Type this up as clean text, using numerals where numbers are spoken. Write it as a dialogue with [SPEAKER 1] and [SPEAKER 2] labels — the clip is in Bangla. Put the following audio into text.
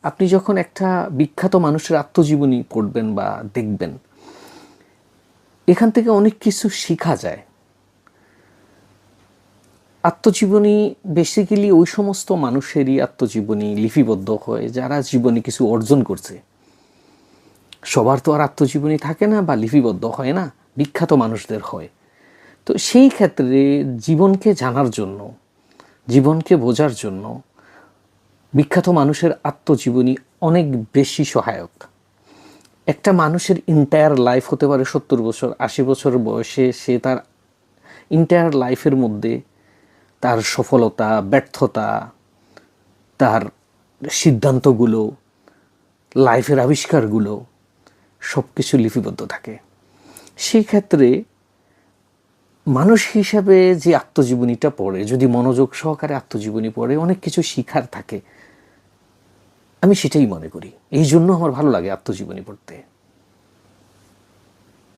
[SPEAKER 1] আপনি যখন একটা বিখ্যাত মানুষের আত্মজীবনী পড়বেন বা দেখবেন, এখান থেকে অনেক কিছু শেখা যায়। আত্মজীবনী বেসিক্যালি ওই সমস্ত মানুষেরই আত্মজীবনী লিপিবদ্ধ হয় যারা জীবনে কিছু অর্জন করছে। সবার তো আর আত্মজীবনী থাকে না বা লিপিবদ্ধ হয় না, বিখ্যাত মানুষদের হয়। তো সেই ক্ষেত্রে জীবনকে জানার জন্য, জীবনকে বোঝার জন্য বিখ্যাত মানুষের আত্মজীবনী অনেক বেশি সহায়ক। একটা মানুষের ইন্টায়ার লাইফ হতে পারে 70 বছর, 80 বছর বয়সে সে তার ইন্টায়ার লাইফের মধ্যে তার সফলতা, ব্যর্থতা, তার সিদ্ধান্তগুলো, লাইফের আবিষ্কারগুলো সব কিছু লিপিবদ্ধ থাকে। সেই ক্ষেত্রে মানুষ হিসাবে যে আত্মজীবনীটা পড়ে, যদি মনোযোগ সহকারে আত্মজীবনী পড়ে, অনেক কিছু শিখার থাকে। আমি সেটাই মনে করি, এই জন্য আমার ভালো লাগে আত্মজীবনী পড়তে।